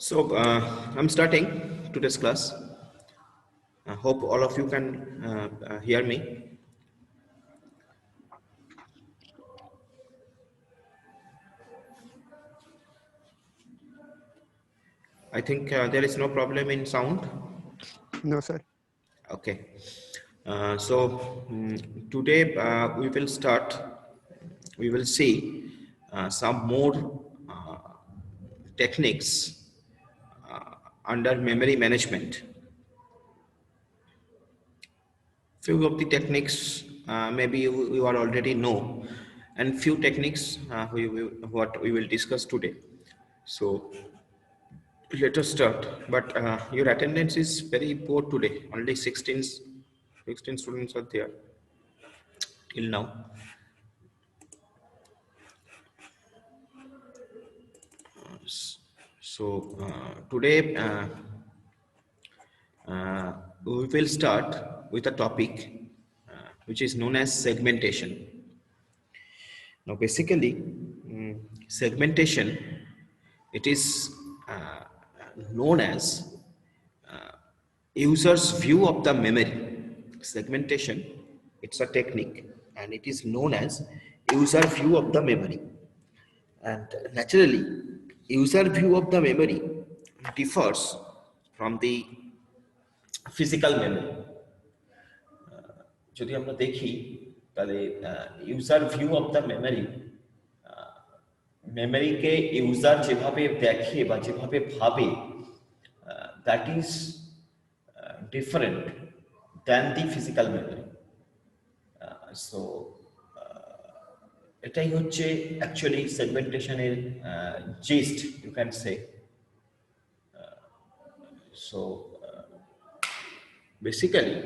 So I'm starting today's class. I hope all of you can hear me. I think there is no problem in sound. No, sir. Okay. Today we will start. We will see some more techniques under memory management. Few of the techniques maybe you are already know, and few techniques what we will discuss today. So let us start. But your attendance is very poor today. Only 16 students are there till now. Today we will start with a topic which is known as segmentation. Now, basically, segmentation, it is uh, known as user's view of the memory. Segmentation, it's a technique, and it is known as user view of the memory. And naturally, user view of the memory differs from the physical memory. যদি আমরা দেখি তাহলে user view of the memory, মেমরিকে user যেভাবে দেখে বা যেভাবে ভাবে, that is different than the physical memory. So এটাই হচ্ছে অ্যাকচুয়ালি সেগমেন্টেশনের gist, you can say. So basically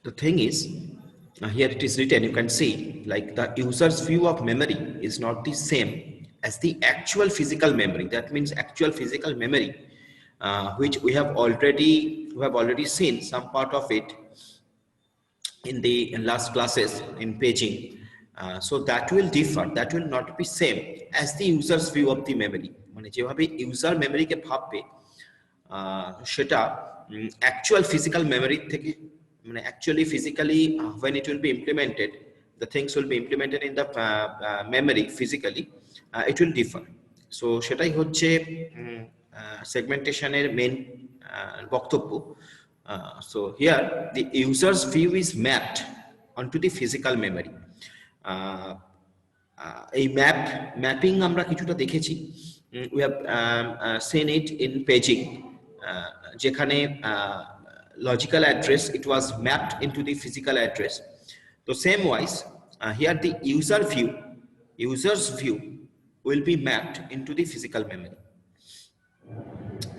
the thing is, here it is written, you can see, like the user's view of memory is not the same as the actual physical memory. That means actual physical memory, which we have already seen some part of it in the last classes in paging. So that will differ, that will not be same as the user's view of the memory. মানে যেভাবে user মেমরিকে ভাববে সেটা actual physical memory থেকে, মানে actually physically when it will be implemented, the things will be implemented in the memory physically, it will differ. So সেটাই হচ্ছে segmentation এর main বক্তব্য. So here the user's view is mapped onto the physical memory. এই mapping আমরা কিছুটা দেখেছি, we have seen it in paging, যেখানে logical address, it was mapped into the physical address. So same wise, here the user's view will be mapped into the physical memory.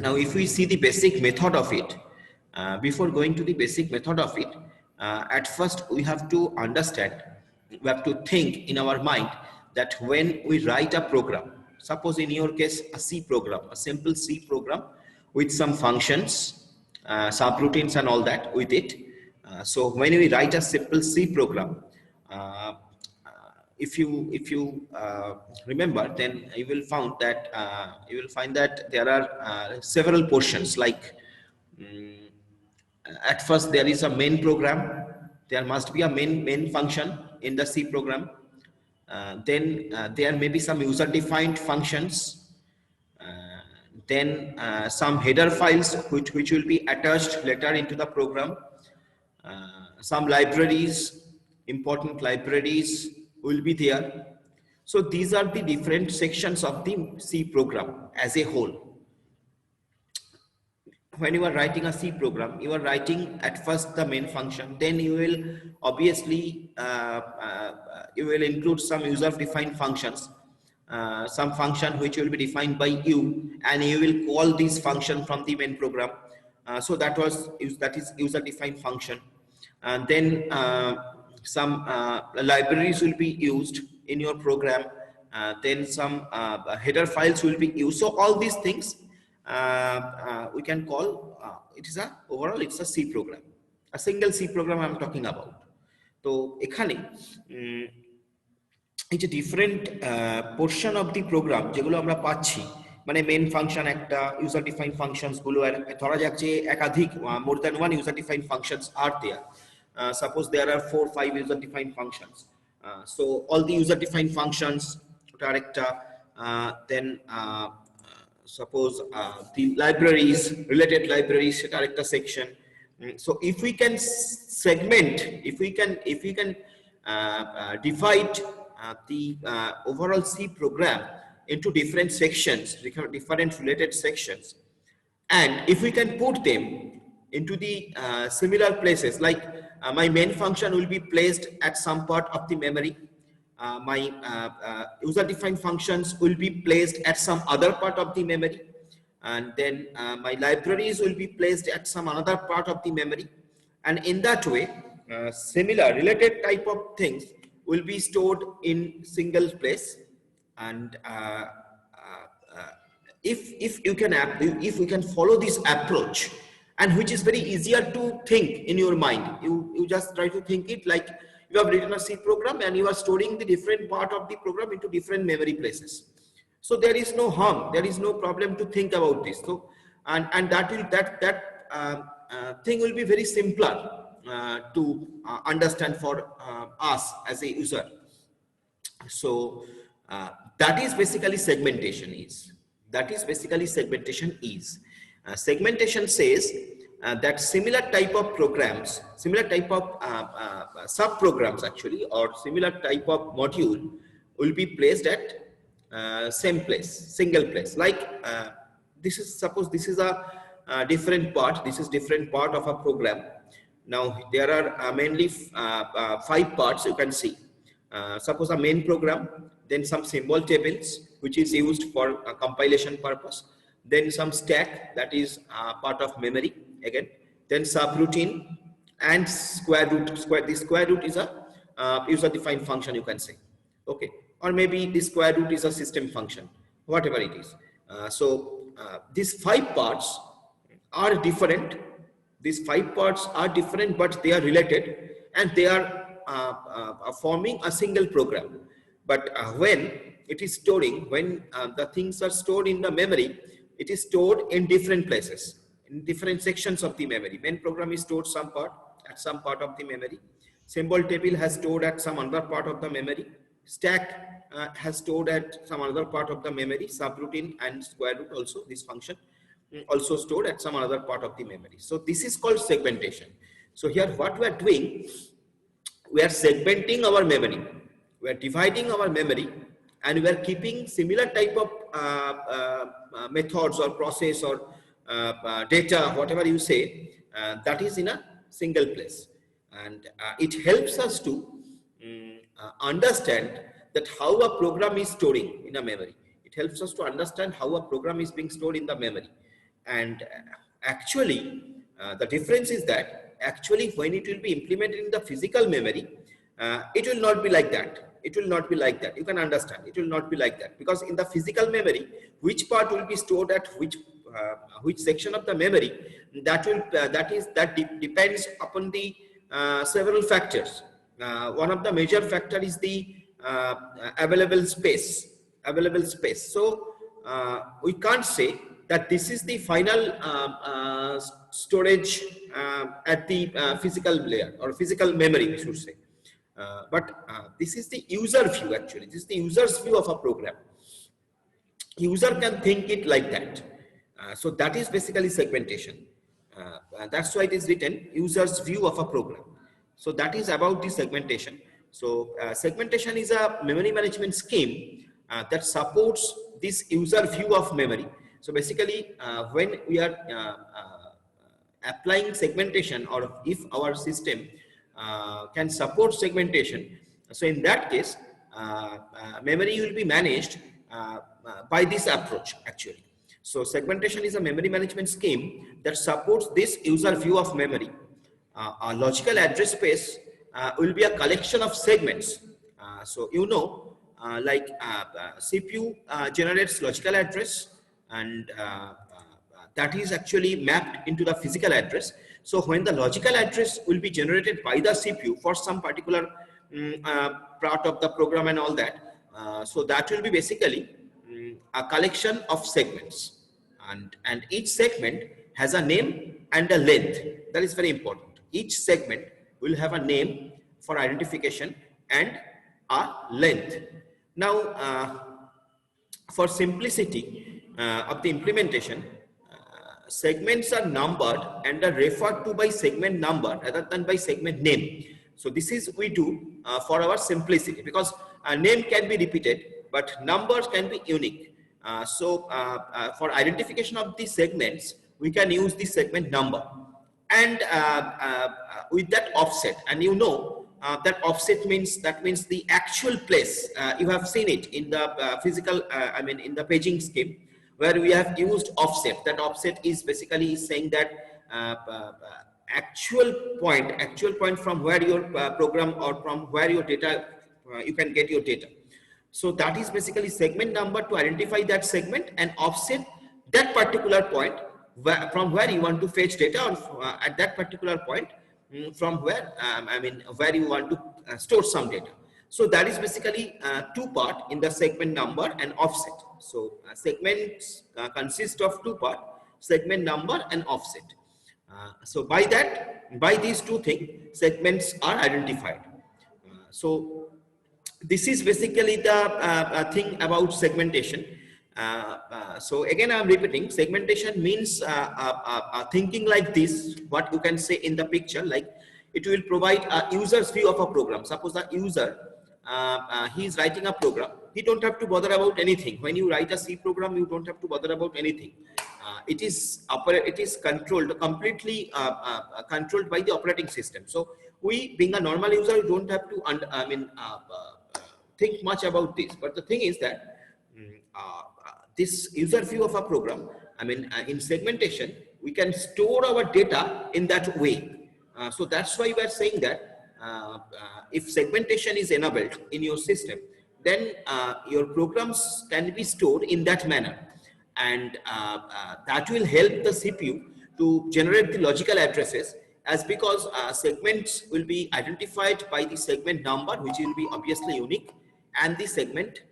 Now if we see the basic method of it, before going to the basic method of it, at first we have to understand, we have to think in our mind that when we write a program, suppose in your case a C program, a simple C program with some functions, subroutines and all that with it. So when we write a simple C program, if you remember, then you will find that there are several portions. Like at first there is a main program, there must be a main function in the C program. Then there may be some user defined functions, then some header files which will be attached later into the program, some libraries, important libraries will be there. So these are the different sections of the C program as a whole. When you are writing a C program, you are writing at first the main function, then you will obviously you will include some user defined functions, some function which will be defined by you, and you will call this function from the main program. So that is user defined function. And then some libraries will be used in your program, then some header files will be used. So all these things we can call, it is a overall, it's a C program. a single C program I'm talking about. তো এখানে এই যে different portion of the program যেগুলো আমরা পাচ্ছি, মানে main function একটা, user define functions গুলো ধরা যাক যে একাধিক more than one user define functions are there, suppose there are 4-5 user define functions, so all the user define functions ওটা আরেকটা, then suppose the libraries, related libraries সেটা আরেকটা section. So if we can segment, if we can divide the overall C program into different sections, different related sections, and if we can put them into the similar places, like my main function will be placed at some part of the memory, my user defined functions will be placed at some other part of the memory, and then my libraries will be placed at some another part of the memory, and in that way similar related type of things will be stored in single place. And if we can follow this approach, and which is very easier to think in your mind, you just try to think it like you have written a C program and you are storing the different part of the program into different memory places. So there is no harm, there is no problem to think about this. So and that thing will be very simpler to understand for us as a user. So that is basically segmentation is. That is basically segmentation is. Segmentation says that similar type of programs, similar type of sub-programs actually, or similar type of module will be placed at same place, single place. Like this is, suppose this is a different part, this is different part of a program. Now there are mainly 5 parts you can see. Suppose a main program, then some symbol tables which is used for compilation purpose, then some stack that is part of memory again, then subroutine and square root. The square root is a user defined function you can say, okay, or maybe the square root is a system function, whatever it is. So these 5 parts are different. These 5 parts are different, but they are related and they are forming a single program. But when it is storing, when the things are stored in the memory, it is stored in different places, in different sections of the memory. Main program is stored some part at some part of the memory. Symbol table has stored at some other part of the memory. Stack has stored at some other part of the memory. Subroutine and square root also, this function also stored at some other part of the memory. So this is called segmentation. So here what we are doing, we are segmenting our memory, we are dividing our memory, and we are keeping similar type of methods or process or data, whatever you say, that is in a single place. And it helps us to understand that how a program is storing in a memory. It helps us to understand how a program is being stored in the memory. And actually the difference is that actually when it will be implemented in the physical memory, it will not be like that. It will not be like that. You can understand, it will not be like that, because in the physical memory, which part will be stored at which section of the memory, that depends upon the several factors. One of the major factor is the available space. So we can't say that this is the final storage at the physical layer or physical memory, we should say. But this is the user view actually. This is the user's view of a program. User can think it like that. So that is basically segmentation. That's why it is written user's view of a program. So that is about the segmentation. So segmentation is a memory management scheme that supports this user view of memory. So basically when we are applying segmentation, or if our system can support segmentation, so in that case memory will be managed by this approach actually. So segmentation is a memory management scheme that supports this user view of memory. A logical address space will be a collection of segments. So you know, like CPU generates logical address, and that is actually mapped into the physical address. So when the logical address will be generated by the CPU for some particular part of the program and all that, so that will be basically a collection of segments, and each segment has a name and a length. That is very important. Each segment will have a name for identification and a length. Now, for simplicity of the implementation, segments are numbered and are referred to by segment number rather than by segment name. So this is we do for our simplicity, because a name can be repeated but numbers can be unique. For identification of the segments, we can use the segment number, and with that offset, and that offset means the actual place. You have seen it in the physical, in the paging scheme, where we have used offset. That offset is basically saying that actual point from where your program or from where your data, you can get your data. So that is basically segment number to identify that segment, and offset that particular point from where you want to fetch data, or at that particular point from where where you want to store some data. So that is basically two part in the segment number and offset. So segments consist of two part: segment number and offset. So by these two things, segments are identified. So this is basically the thing about segmentation. So again, I'm repeating, segmentation means thinking like this, what you can say in the picture, like it will provide a user's view of a program. Suppose the user, he is writing a program. He don't have to bother about anything. When you write a C program, you don't have to bother about anything. It is controlled, completely controlled by the operating system. So we, being a normal user, don't have to think much about this. But the thing is that this user view of a program, in segmentation, we can store our data in that way. So that's why we are saying that if segmentation is enabled in your system, then your programs can be stored in that manner, and that will help the CPU to generate the logical addresses, as because segments will be identified by the segment number, which will be obviously unique, and the segment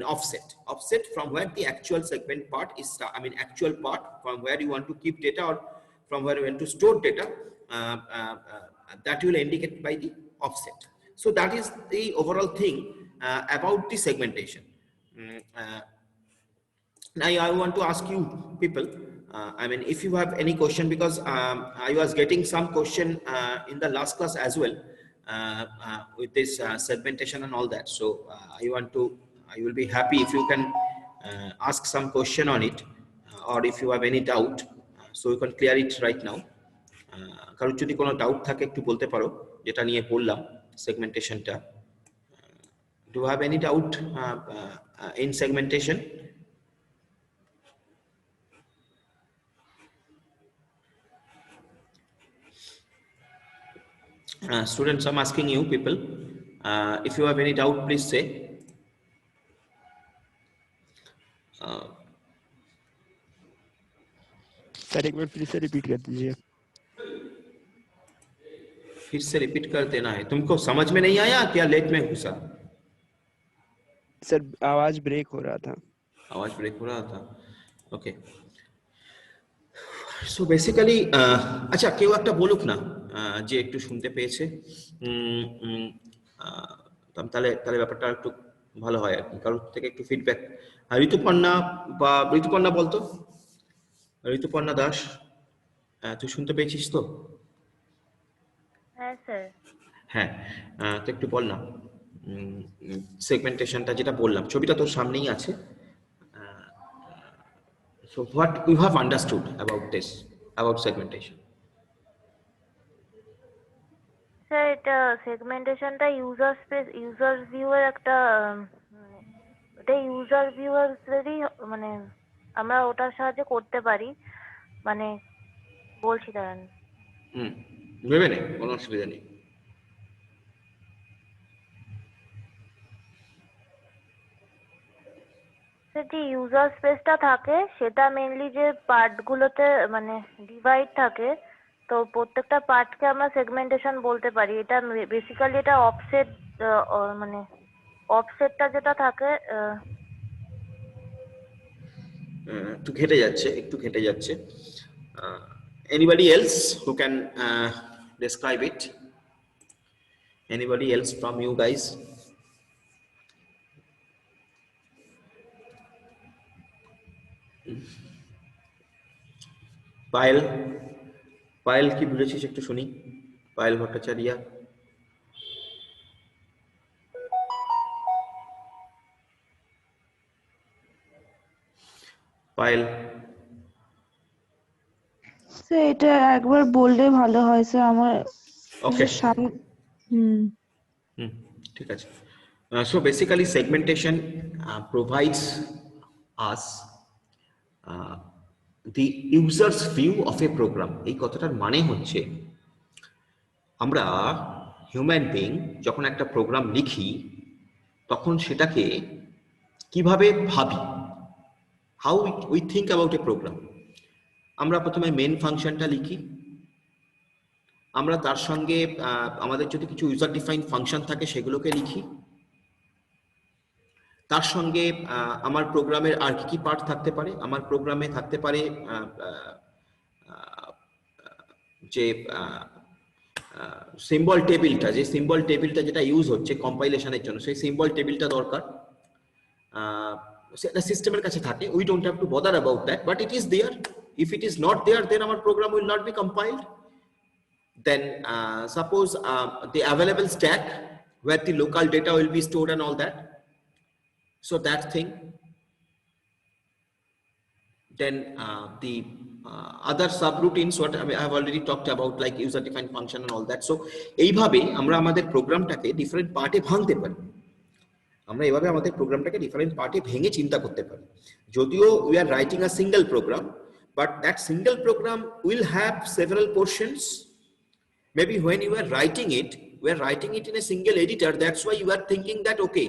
offset from where the actual segment part is, actual part from where you want to keep data or from where you want to store data, that will indicate by the offset. So that is the overall thing about the segmentation. Now I want to ask you people, if you have any question, because I was getting some question in the last class as well, with this segmentation and all that. So I will be happy if you can ask some question on it, or if you have any doubt, so you can clear it right now. কারোর যদি কোনো doubt থাকে একটু বলতে পারো, যেটা নিয়ে বললাম সেগমেন্টেশনটা. Do you have any doubt in segmentation? Students, I'm asking you people, if you have any doubt, please say. Sir एक बार फिर से रिपीट कर दीजिए. फिर से रिपीट कर देना है. तुमको समझ में नहीं आया क्या? लेट में घुसा? सर आवाज ब्रेक हो रहा था. आवाज ब्रेक हो रहा था. ओके. সো বেসিক্যালি আচ্ছা, কেউ একটা বলুক না যে একটু শুনতে পেয়েছে, তাহলে ব্যাপারটা একটু ভালো হয় আর কি, কারোর থেকে একটু ফিডব্যাক. ঋতুপর্ণা বলতো, ঋতুপর্ণা দাস, তুই শুনতে পেয়েছিস তো? হ্যাঁ স্যার. হ্যাঁ, তো একটু বল না সেগমেন্টেশনটা যেটা বললাম, ছবিটা তোর সামনেই আছে. So what you have understood about this, about segmentation? Sir এটা সেগমেন্টেশনটা ইউজার স্পেস, ইউজার ভিউয়ের একটা, এটা ইউজার ভিউয়ারদেরই, আমরা ওটার সাহায্যে করতে পারি. বলছি দাঁড়ান. ভেবে নে, কোনো অসুবিধা নেই. যে ইউজার স্পেসটা থাকে সেটা মেইনলি যে পার্টগুলোতে ডিভাইড থাকে, তো প্রত্যেকটা পার্টকে আমরা সেগমেন্টেশন বলতে পারি। এটা বেসিক্যালি এটা অফসেট, মানে অফসেটটা যেটা থাকে একটু ঘেটে যাচ্ছে। Anybody else who can describe it? Anybody else from you guys? Payel কি বুঝেছিস একটু শুনি। পায়েল ভট্টাচার্য। পায়েল, স্যার এটা একবার বললে ভালো হয় স্যার, আমার ওকে সামনে। হুম। ঠিক আছে। So basically segmentation provides us the user's view of a program. এই কথাটার মানে হচ্ছে আমরা হিউম্যান বিং যখন একটা প্রোগ্রাম লিখি তখন সেটাকে কিভাবে ভাবি, how we think about a program. আমরা প্রথমে মেন ফাংশনটা লিখি, আমরা তার সঙ্গে আমাদের যদি কিছু ইউজার ডিফাইন্ড ফাংশন থাকে সেগুলোকে লিখি, তার সঙ্গে আমার প্রোগ্রামের আর কি কি পার্ট থাকতে পারে। আমার প্রোগ্রামে থাকতে পারে যে সিম্বল টেবিলটা, যে সিম্বল টেবিলটা যেটা ইউজ হচ্ছে কম্পাইলেশনের জন্য, সেই সিম্বল টেবিলটা দরকার, সেটা সিস্টেমের কাছে থাকে। We don't have to bother about that, but it is there. If it is not there, then আমার program will not be compiled. Then suppose the available stack where the local data will be stored and all that, so that thing. Then the other subroutines what I have already talked about, like user defined function and all that. So এইভাবে আমরা আমাদের প্রোগ্রামটাকে different পার্টে ভাঙতে পারি। আমরা এইভাবে আমাদের প্রোগ্রামটাকে different পার্টে ভেঙে চিন্তা করতে পারি। যদিও we are writing a single program, but that single program will have several portions. Maybe when you are writing it, we are writing it in a single editor. That's why you are thinking that, okay,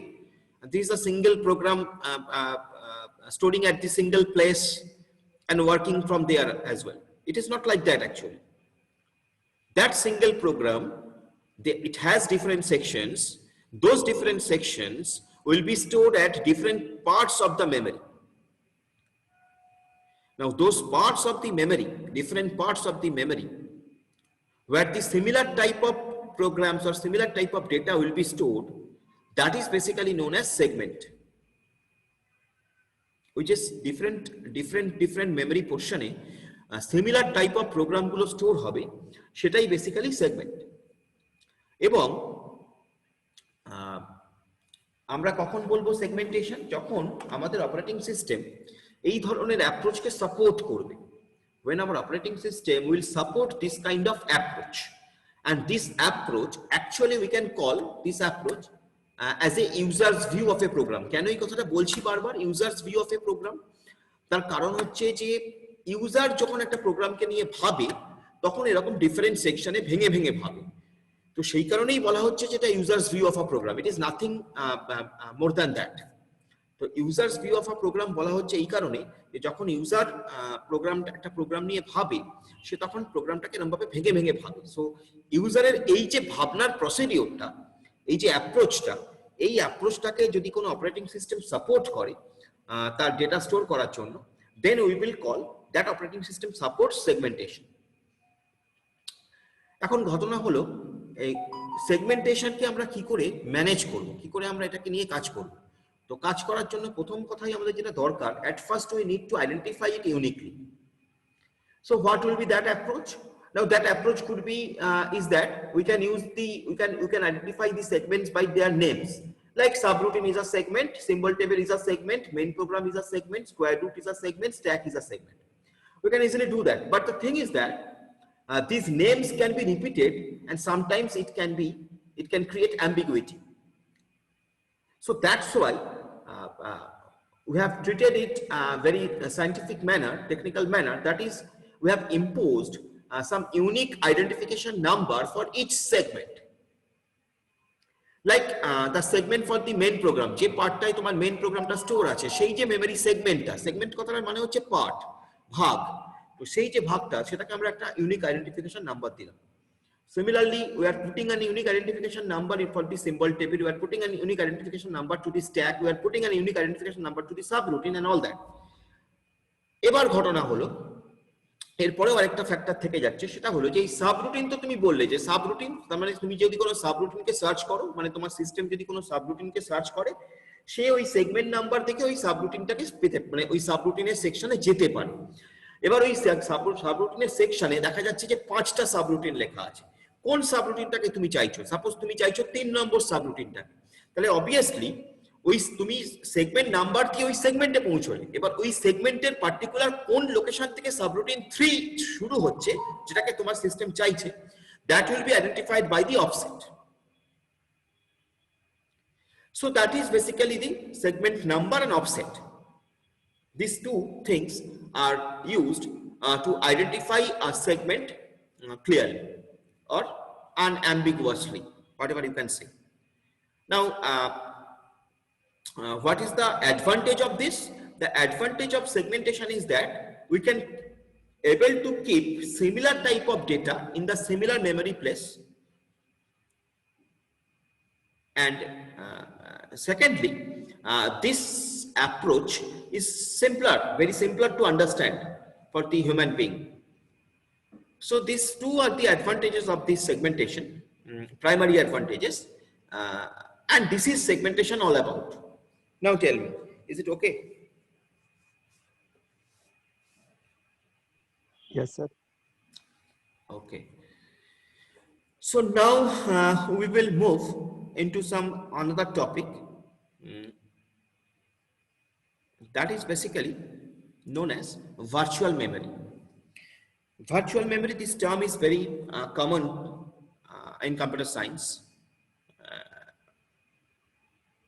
this is a single program storing at the single place and working from there as well. It is not like that actually. That single program, it has different sections. Those different sections will be stored at different parts of the memory. Now, those parts of the memory, different parts of the memory, where the similar type of programs or similar type of data will be stored, that is basically known as segment, which is different memory portion e similar type of program gulo store hobe, setai basically segment. Ebong আমরা কখন বলবো segmentation? যখন আমাদের operating system এই ধরনের অ্যাপ্রোচকে support করবে। When our operating system will support this kind of approach, and this approach actually we can call this approach as a user's view of a program. কেন এই কথাটা বলছি বারবার, user's view of a program? তার কারণ হচ্ছে যে user যখন একটা প্রোগ্রামকে নিয়ে ভাবে তখন এরকম ডিফারেন্ট সেকশনে ভেঙে ভেঙে ভাবে। তো সেই কারণেই বলা হচ্ছে যেটা user's view of a program. It is nothing more than that. তো user's view of a program বলা হচ্ছে এই কারণে যে যখন ইউজার একটা প্রোগ্রাম নিয়ে ভাবে, সে তখন প্রোগ্রামটাকে এরকমভাবে ভেঙে ভেঙে ভাবে। সো ইউজারের এই যে ভাবনার প্রসিডিওরটা, এই যে অ্যাপ্রোচটা, এই অ্যাপ্রোচটাকে যদি কোনো অপারেটিং সিস্টেম সাপোর্ট করে তার ডেটা স্টোর করার জন্য, then we will call that operating system supports segmentation. এখন ঘটনা হলো এই সেগমেন্টেশনকে আমরা কি করে ম্যানেজ করব, কি করে আমরা এটাকে নিয়ে কাজ করব। তো কাজ করার জন্য প্রথম কথাই আমাদের যেটা দরকার, at first we need to identify it uniquely. So what will be that approach? Now that approach could be is that we can identify the segments by their names. Like subroutine is a segment, symbol table is a segment, main program is a segment, square root is a segment, stack is a segment. We can easily do that. But the thing is that these names can be repeated, and sometimes it can create ambiguity. So that's why we have treated it very scientific manner, technical manner. That is, we have imposed some unique identification number for each segment. Like the segment for the main program, যে পার্টটাই তোমার main প্রোগ্রামটা store আছে, সেই যে memory সেগমেন্টটা, segment কথাটার মানে হচ্ছে part, ভাগ। তো সেই যে ভাগটা সেটাকে আমরা একটা ইউনিক আইডেন্টিফিকেশন নাম্বার দিলাম। Similarly, we are putting an unique identification number for the symbol table. We are putting an unique identification number to the stack. We are putting an unique identification number to the subroutine and all that. এবার ঘটনা হলো এরপরেও আরেকটা factor থেকে যাচ্ছে, সেটা হলো যে এই সাবরুটিন তো তুমি বললে যে সাবরুটিন, তার মানে তুমি যদি কোনো সাবরুটিনকে সার্চ করো, মানে তোমার সিস্টেম যদি কোনো সাবরুটিনকে সার্চ করে, সে ওই সেগমেন্ট নাম্বার থেকে ওই সাবরুটিনটাকে পেতে, মানে ওই সাবরুটিনের সেকশনে যেতে পারে। এবার ওই সাবরুটিনের সেকশনে দেখা যাচ্ছে যে 5টা সাবরুটিন লেখা আছে। কোন সাবরুটিনটাকে তুমি চাইছো? সাপোজ তুমি চাইছো 3 নম্বর সাবরুটিনটাকে, তাহলে অবভিয়াসলি ওই তুমি সেগমেন্ট নাম্বার দিয়ে ওই সেগমেন্টে পৌঁছলে, এবার ওই সেগমেন্টের পার্টিকুলার কোন লোকেশন থেকে সাবরুটিন 3 শুরু হচ্ছে যেটাকে তোমার সিস্টেম চাইছে, that will be identified by the offset. So that is basically the segment number and offset. These two things are used to identify a segment clearly or unambiguously, whatever you can say. Now, what is the advantage of this? The advantage of segmentation is that we can able to keep similar type of data in the similar memory place, and secondly, this approach is simpler, very simpler to understand for the human being. So these two are the advantages of this segmentation, primary advantages, and this is segmentation all about. Now tell me, is it okay? Yes, sir. Okay. So now we will move into some another topic that is basically known as virtual memory. Virtual memory, this term is very common in computer science,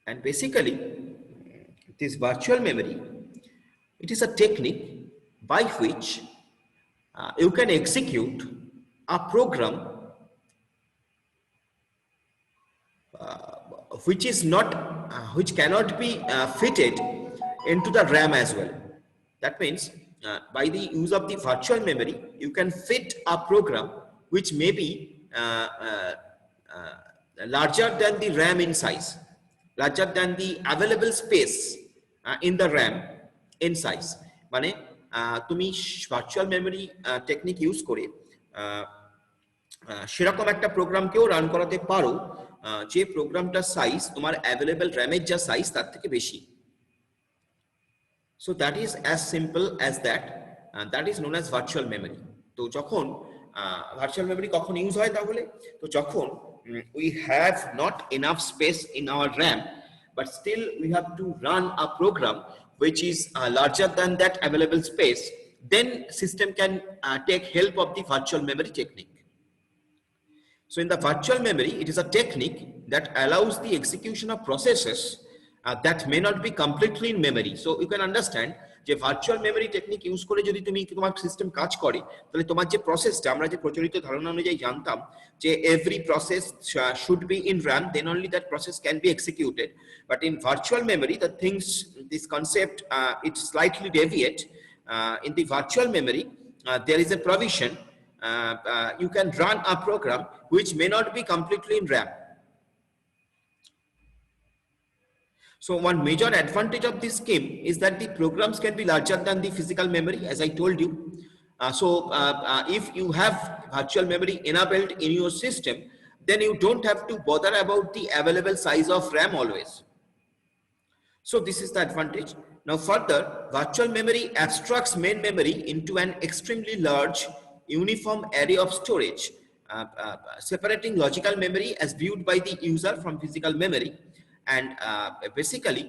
and basically this virtual memory, it is a technique by which you can execute a program which cannot be fitted into the RAM as well. That means by the use of the virtual memory, you can fit a program which may be larger than the RAM in size, larger than the available space in the RAM in size. মানে তুমি virtual memory technique use করে সেরকম একটা প্রোগ্রামকেও run করাতে পারো যে প্রোগ্রামটার size তোমার available র্যামের যা সাইজ তার থেকে বেশি। So that is as simple as that, and that is known as virtual memory. তো যখন virtual memory কখন ইউজ হয় তাহলে, তো যখন we have not enough space in our RAM, but still we have to run a program which is larger than that available space, then system can take help of the virtual memory technique. So in the virtual memory, it is a technique that allows the execution of processes that may not be completely in memory. So you can understand যে virtual memory technique use করে যদি তুমি তোমার system কাজ করে, তাহলে তোমার যে প্রসেসটা আমরা যে প্রচলিত ধারণা অনুযায়ী জানতাম যে every process should be in RAM, then only that process can be executed. But in virtual memory, the things, this concept, it slightly deviate. In the virtual memory, there is a provision. You can run a program which may not be completely in RAM. So one major advantage of this scheme is that the programs can be larger than the physical memory, as I told you. If you have virtual memory enabled in your system, then you don't have to bother about the available size of RAM always. So this is the advantage. Now further, virtual memory abstracts main memory into an extremely large uniform array of storage, separating logical memory as viewed by the user from physical memory. And basically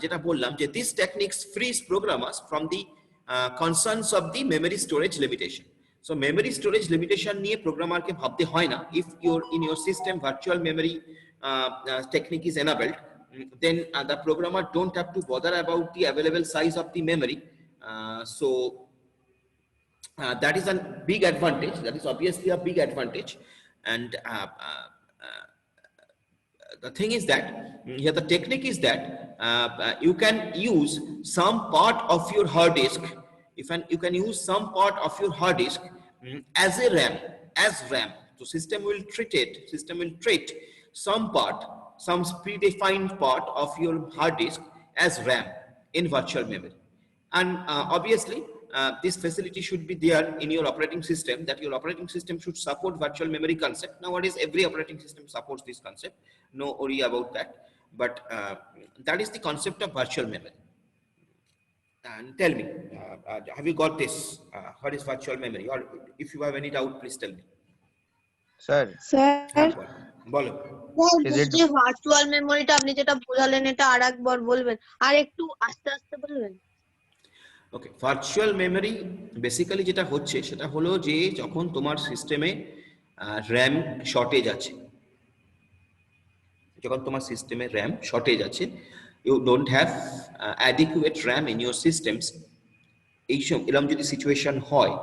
যেটা বললাম যে this techniques frees programmers from the concerns of the memory storage limitation. So memory storage limitation নিয়ে প্রোগ্রামারকে ভাবতে হয় না if in your system virtual memory technique is enabled, then the programmer don't have to bother about the available size of the memory. So that is a big advantage. That is obviously a big advantage. And the thing is that here the technique is that you can use some part of your hard disk you can use some part of your hard disk as a RAM. So system will treat some part, some predefined part of your hard disk as RAM in virtual memory. And obviously this facility should be there in your operating system, that your operating system should support virtual memory concept. Nowadays every operating system supports this concept, no worry about that. But that is the concept of virtual memory. And tell me, have you got this? What is virtual memory? Or if you have any doubt, please tell me. Sir sir বলো। Is it- যে virtual মেমোরিটা আপনি যেটা বোঝালেন এটা আরেকবার বলবেন, আর একটু আস্তে আস্তে বলবেন। ওকে, ভার্চুয়াল মেমোরি বেসিক্যালি যেটা হচ্ছে সেটা হলো যে যখন তোমার সিস্টেমে র্যাম শর্টেজ আছে, you don't have adequate RAM in your systems, এরকম যদি সিচুয়েশন হয়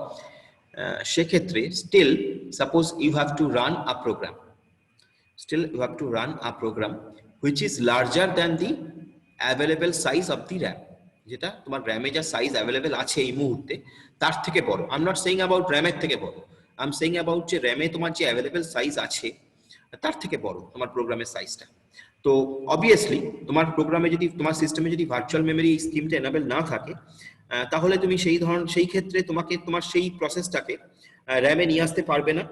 সেক্ষেত্রে still suppose you have to run a program which is larger than the available size of the RAM, যেটা তোমার র্যামে যা সাইজ অ্যাভেলেবেল আছে এই মুহূর্তে তার থেকে বড়। I am not saying about র্যামের থেকে বড়, আই এম সেইং অ্যাবাউট যে র্যামে তোমার যে অ্যাভেলেবেল সাইজ আছে তার থেকে বড় তোমার প্রোগ্রামের সাইজটা। তো অবভিয়াসলি তোমার প্রোগ্রামে যদি তোমার সিস্টেমে যদি ভার্চুয়াল মেমোরি স্কিমটা এনাবেল না থাকে তাহলে তুমি সেই ক্ষেত্রে তোমাকে তোমার সেই প্রসেসটাকে র্যামে নিয়ে আসতে পারবে না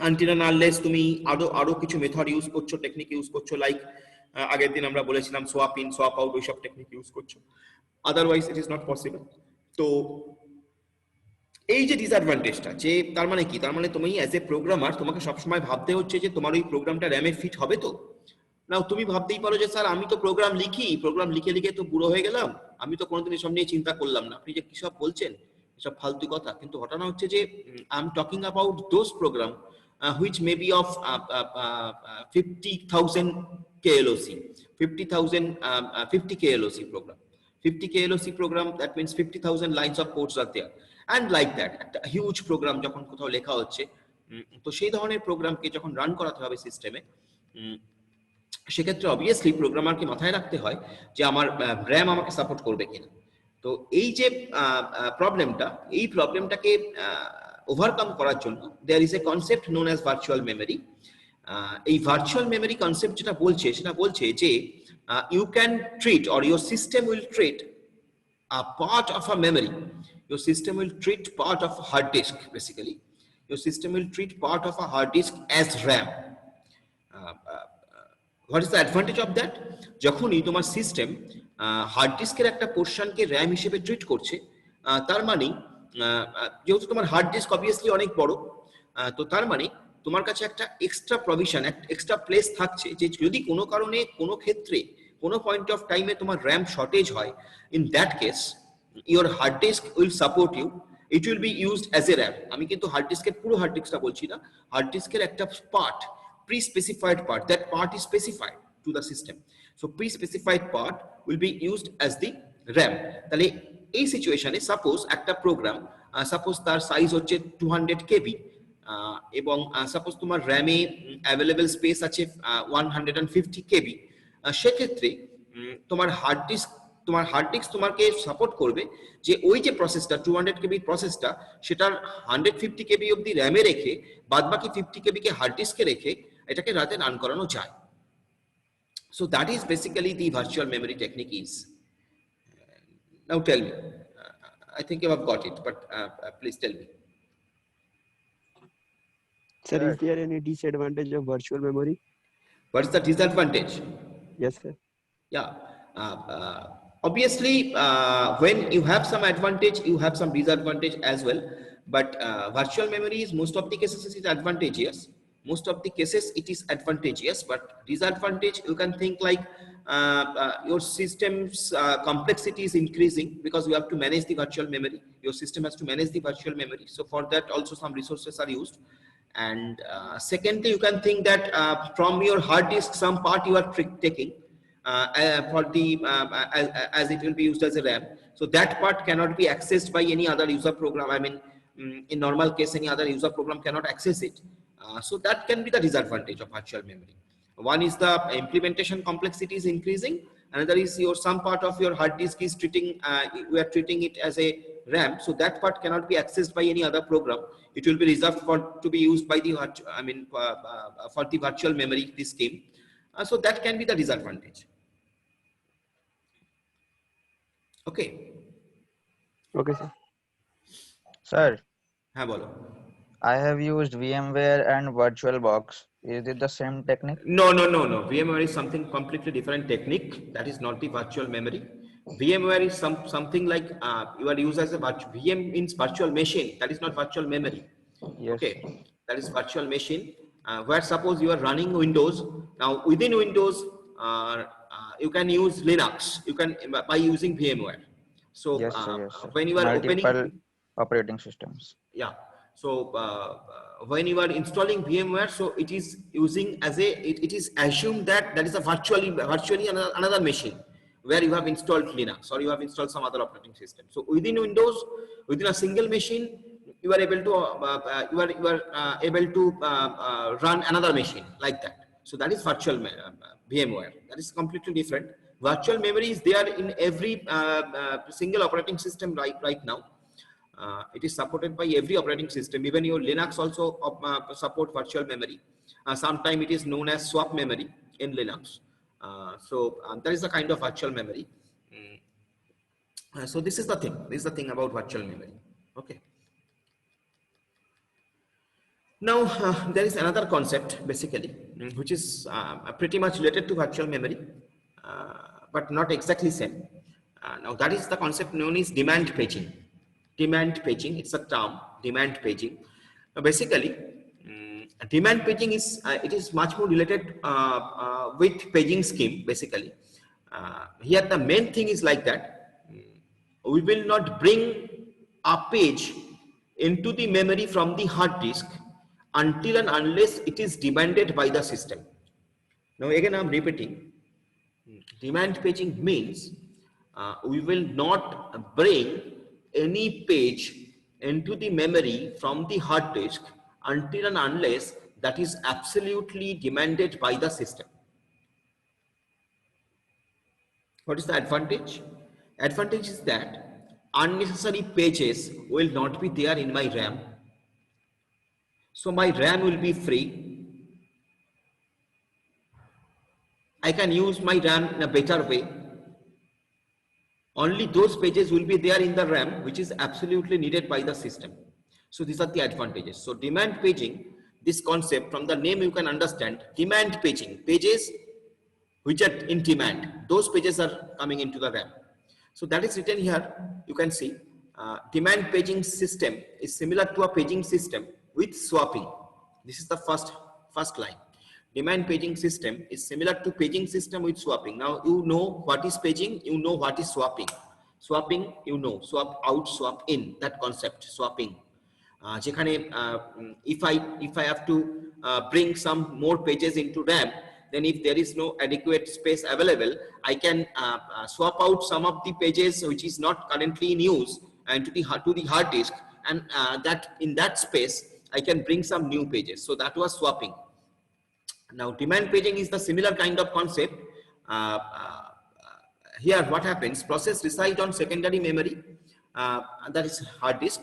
আনটিল এন্ড আনলেস তুমি আরো কিছু মেথড ইউজ করছো, টেকনিক ইউজ করছো, লাইক আগের দিন আমরা বলেছিলাম সোয়াপ ইন সোয়াপ আউট, ওইসব টেকনিক ইউজ করছো, otherwise it is not possible. তো এই যে ডিসঅ্যাডভান্টেজটা, যে তার মানে কি, তার মানে তুমি অ্যাজ এ প্রোগ্রামার তোমাকে সবসময় ভাবতে হচ্ছে যে তোমার ওই প্রোগ্রামটা র্যামে ফিট হবে তো। নাও তুমি ভাবতেই পারো যে স্যার আমি তো প্রোগ্রাম লিখে তো বুড়ো হয়ে গেলাম, আমি তো কোনোদিন এসব নিয়ে চিন্তা করলাম না, আপনি যে কি সব বলছেন এসব ফালতু কথা। কিন্তু ঘটনা হচ্ছে যে I am talking about those program which may be of 50,000 KLOC, 50 KLOC program. 50 KLOC program, that means 50,000 lines of codes are there, and like that একটা হিউজ প্রোগ্রাম যখন কোথাও লেখা হচ্ছে, তো সেই ধরনের প্রোগ্রামকে যখন রান করাতে হবে সিস্টেমে, সেক্ষেত্রে অবভিয়াসলি প্রোগ্রামারকে মাথায় রাখতে হয় যে আমার র্যাম আমাকে সাপোর্ট করবে কিনা। তো এই যে প্রবলেমটাকে ওভারকাম করার জন্য there is a concept known as virtual memory. এই ভার্চুয়াল মেমোরি কনসেপ্ট যেটা বলছে যে you can treat, or your system will treat a part of a memory, your system will treat part of a hard disk, basically your system will treat part of a hard disk as RAM. What is the advantage of that? যখনই তোমার system hard ডিস্কের একটা পোর্শনকে RAM হিসেবে treat করছে, তার মানে যেহেতু তোমার হার্ড ডিস্ক অবভিয়াসলি অনেক বড়, তো তার মানে তোমার কাছে একটা এক্সট্রা প্রভিশন, এক্সট্রা প্লেস থাকছে যে যদি কোনো কারণে কোনো ক্ষেত্রে কোনো পয়েন্ট অফ টাইমে তোমার র্যাম শর্টেজ হয়, in that case your hard disk will support you, it will be used as a RAM. আমি কিন্তু হার্ড ডিস্কের পুরো হার্ড ডিস্কটা বলছি না, হার্ড ডিস্কের একটা part, pre-specified part, that part is specified to the system, so pre-specified part will be used as the RAM. তাহলে এই সিচুয়েশনে সাপোজ একটা প্রোগ্রাম, সাপোজ তার সাইজ হচ্ছে 200 KB, এবং সাপোজ তোমার র্যামে অ্যাভেলেবল স্পেস আছে 150 KB, সেক্ষেত্রে তোমার হার্ড ডিস্ক তোমাকে সাপোর্ট করবে যে ওই যে প্রসেসটা 200 KB প্রসেসটা, সেটার 150 KB অবধি র্যামে রেখে বাদবাকি 50 KB কে হার্ড ডিস্কে রেখে এটাকে রাতে রান করানো যায়। So that is basically the virtual memory technique is. Now tell me, I think you have got it, but please tell me. Sir, is there any disadvantage of virtual memory? What is the disadvantage? Yes, sir. Yeah, obviously when you have some advantage, you have some disadvantage as well, but virtual memory is most of the cases it is advantageous. Most of the cases it is advantageous, but disadvantage you can think like your system's complexity is increasing because you have to manage the virtual memory. Your system has to manage the virtual memory, so for that also some resources are used. And secondly, you can think that from your hard disk some part you are taking for the as it will be used as a RAM, so that part cannot be accessed by any other user program. I mean, in normal case any other user program cannot access it, so that can be the disadvantage of virtual memory. One is the implementation complexity is increasing, Another is your some part of your hard disk is treating, we are treating it as a RAM, so that part cannot be accessed by any other program. It will be reserved to be used by the for the virtual memory, this scheme. So that can be the disadvantage. Okay. Okay, sir. Sir, हाँ बोलो. I have used VMware and VirtualBox. Is it the same technique? No. VMware is something completely different technique. That is not the virtual memory. VMware is something like you are used as a VM means virtual machine. That is not virtual memory. Yes. Okay, that is virtual machine. Where suppose you are running Windows. Now within Windows, you can use Linux. You can by using VMware. So Yes, sir, yes, sir. when you are Multiple opening, operating systems. yeah. So when you are installing VMware, so it is using as a it is assumed that is a virtually another machine where you have installed Linux or you have installed some other operating system. So within Windows, within a single machine, you are able to able to run another machine like that. So that is virtual VMware. That is completely different. Virtual memory is there in every single operating system right now. It is supported by every operating system. Even your Linux also support virtual memory. Sometimes it is known as swap memory in Linux. So that is the kind of virtual memory. So this is the thing. This is the thing about virtual memory. Okay. Now there is another concept basically, which is pretty much related to virtual memory, but not exactly same. Now that is the concept known as demand paging. Demand paging, it's a term, demand paging. Now basically, demand paging is it is much more related with paging scheme. Basically, here the main thing is like that. We will not bring a page into the memory from the hard disk until and unless it is demanded by the system. Now again, I'm repeating. Demand paging means we will not bring any page into the memory from the hard disk until and unless that is absolutely demanded by the system. What is the advantage? Advantage is that unnecessary pages will not be there in my RAM. So my RAM will be free. I can use my RAM in a better way. Only those pages will be there in the RAM which is absolutely needed by the system. So these are the advantages. So demand paging, this concept from the name you can understand, demand paging, pages which are in demand, those pages are coming into the RAM. So that is written here. You can see demand paging system is similar to a paging system with swapping. This is the first line. Demand paging system is similar to paging system with swapping. Now you know what is paging, you know what is swapping. Swapping, you know, swap out, swap in, that concept, swapping. If I have to bring some more pages into RAM, then if there is no adequate space available, I can swap out some of the pages which is not currently in use and to the hard disk, and that in that space I can bring some new pages. So that was swapping. Now demand paging is the similar kind of concept. Here what happens, process resides on secondary memory, that is hard disk.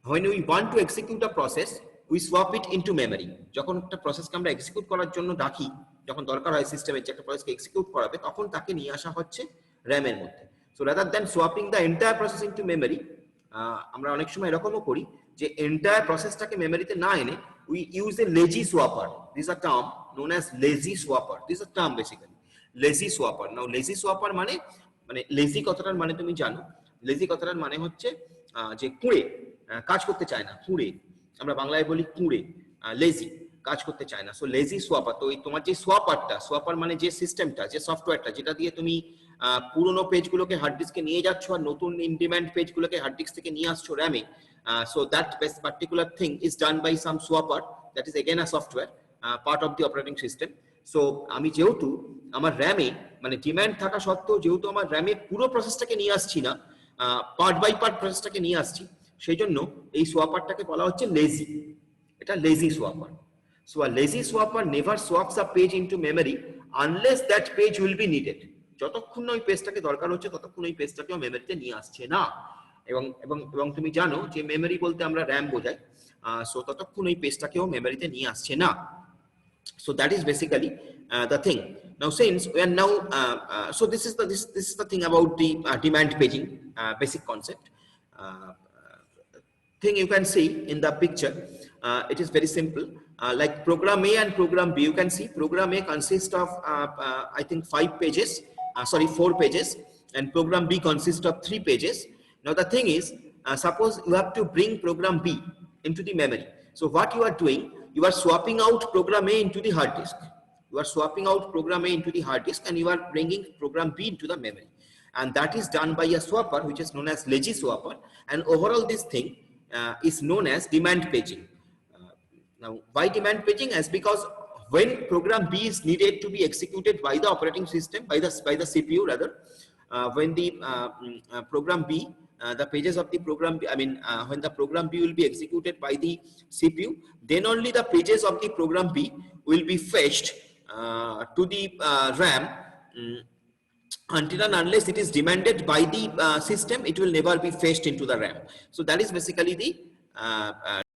When we want to execute a process, we swap it into memory. যখন একটা প্রসেসকে আমরা execute করার জন্য ডাকি, যখন দরকার হয় সিস্টেমের যে একটা প্রসেসকে এক্সিকিউট করাবে, তখন তাকে নিয়ে আসা হচ্ছে RAM এর মধ্যে। So rather than swapping the entire process into memory, আমরা অনেক সময় এরকমও করি যে entire processটাকে মেমোরিতে না এনে we use a lazy swapper. This is a term known as lazy swapper. This is a term basically. Lazy swapper. Now lazy swapper মানে lazy কথাটার মানে তুমি জানো, lazy কথাটার মানে হচ্ছে যে কুঁড়ে, কাজ করতে চায় না, কুঁড়ে, আমরা বাংলায় বলি কুঁড়ে, লেজি, কাজ করতে চায় না। সো লেজি সোয়াপার, তো তোমার যে সোয়াপার মানে যে সিস্টেমটা, যে সফটওয়্যারটা, যেটা দিয়ে তুমি পুরোনো পেজগুলোকে হার্ড ডিস্কে নিয়ে যাচ্ছ আর নতুন ইন ডিমান্ড পেজগুলোকে হার্ড ডিস্ক থেকে নিয়ে আসছো র্যামে, so that particular thing is done by some swapper, that is again a software part of the operating system. সো আমি যেহেতু আমার র্যামে মানে ডিমান্ড থাকা সত্ত্বেও যেহেতু আমার র্যামে পুরো প্রসেসটাকে নিয়ে আসছি না, পার্ট বাই পার্ট প্রসেসটাকে নিয়ে আসছি, সেই জন্য এই সোয়াপারটাকে বলা হচ্ছে লেজি। এটা lazy swapper. So a lazy swapper never swaps a page into memory unless that page will be needed. যতক্ষণ না ওই পেজটাকে দরকার হচ্ছে ততক্ষণ ওই পেজটাকেও মেমোরিতে নিয়ে আসছে না। এবং এবং এবং তুমি জানো যে মেমোরি বলতে আমরা র্যাম বোঝাই, সো ততক্ষণ ওই পেজটাকেও মেমোরিতে নিয়ে আসছে না। So that is basically the thing. Now since we are now so this is the thing about the demand paging basic concept. Thing you can see in the picture, it is very simple. Like program A and program B, you can see program A consists of I think 4 pages, and program B consists of 3 pages. Now the thing is, suppose you have to bring program B into the memory. So what you are doing, you are swapping out program A into the hard disk. You are swapping out program A into the hard disk, and you are bringing program B into the memory. And that is done by a swapper, which is known as lazy swapper. And overall this thing is known as demand paging. Now, why demand paging? As because when program B is needed to be executed by the operating system, by the CPU rather, when the program B, the pages of the program B, when the program B will be executed by the CPU, then only the pages of the program B will be fetched to the RAM. Until and unless it is demanded by the system, it will never be fetched into the RAM. So that is basically the